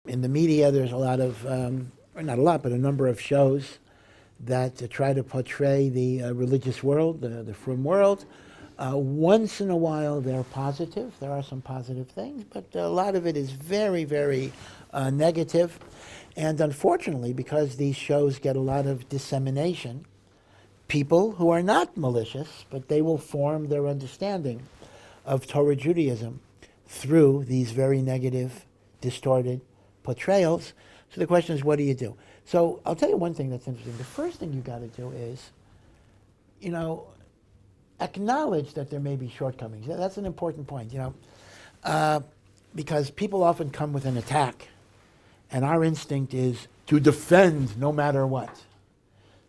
in the media, there's a lot of, or not a lot, but a number of shows that try to portray the religious world, the frum world. Once in a while, they're positive. There are some positive things, but a lot of it is very, very negative. And unfortunately, because these shows get a lot of dissemination, people who are not malicious, but they will form their understanding of Torah Judaism through these very negative, distorted portrayals. So the question is, what do you do? So I'll tell you one thing that's interesting. The first thing you got to do is, acknowledge that there may be shortcomings. That's an important point, because people often come with an attack, and our instinct is to defend no matter what.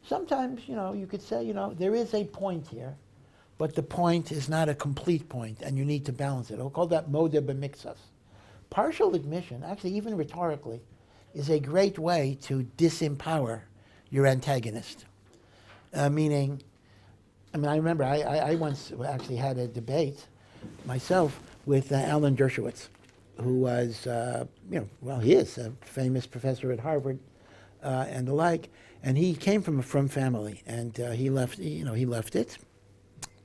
Sometimes, you could say, there is a point here, but the point is not a complete point, and you need to balance it. I'll call that moda b'mixas. Partial admission, actually even rhetorically, is a great way to disempower your antagonist. Meaning, I remember I once actually had a debate myself with Alan Dershowitz, who was, he is a famous professor at Harvard and the like, and he came from a frum family, and he left it,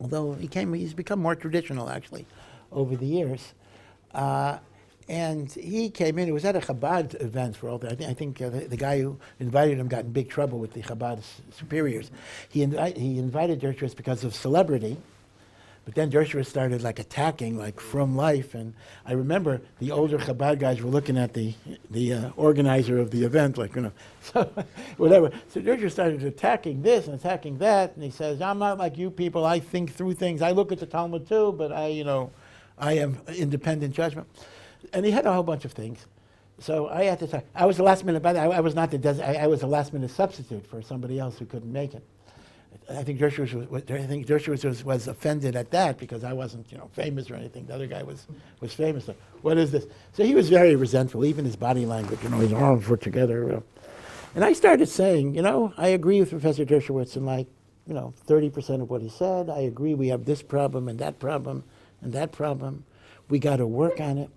although he's become more traditional actually over the years. And he came in, it was at a Chabad event for all that. I think the guy who invited him got in big trouble with the Chabad superiors. He invited Dershowitz because of celebrity, but then Dershowitz started attacking from life. And I remember the older Chabad guys were looking at the organizer of the event, so whatever. So Dershowitz started attacking this and attacking that, and he says, I'm not like you people, I think through things. I look at the Talmud too, but I am independent judgment. And he had a whole bunch of things. So I had to say, I was the last minute, by the way, I was not I was the last minute substitute for somebody else who couldn't make it. I think Dershowitz was offended at that because I wasn't, famous or anything. The other guy was famous. So, what is this? So he was very resentful, even his body language, his arms were together. And I started saying, I agree with Professor Dershowitz in 30% of what he said. I agree we have this problem and that problem and that problem. We got to work on it.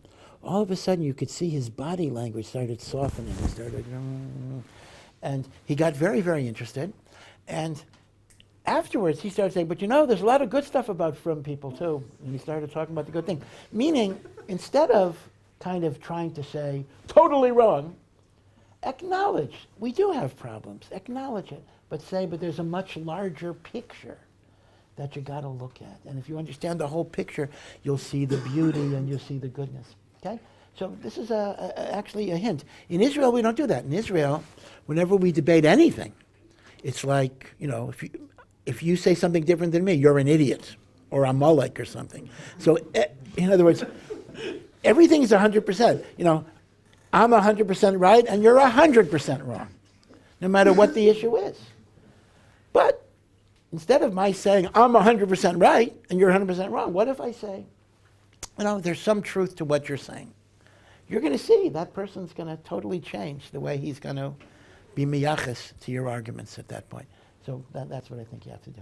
All of a sudden, you could see his body language started softening. He started, and he got very, very interested. And afterwards, he started saying, but there's a lot of good stuff about frum people, too. And he started talking about the good thing. Meaning, instead of kind of trying to say, totally wrong, acknowledge, we do have problems. Acknowledge it. But there's a much larger picture that you got to look at. And if you understand the whole picture, you'll see the beauty and you'll see the goodness. Okay? So this is actually a hint. In Israel, we don't do that. In Israel, whenever we debate anything, it's like, if you say something different than me, you're an idiot or a Molech or something. So, in other words, everything is 100%. I'm 100% right and you're 100% wrong, no matter what the issue is. But instead of my saying, I'm 100% right and you're 100% wrong, what if I say, there's some truth to what you're saying? You're going to see that person's going to totally change the way he's going to be miyachas to your arguments at that point. So that's what I think you have to do.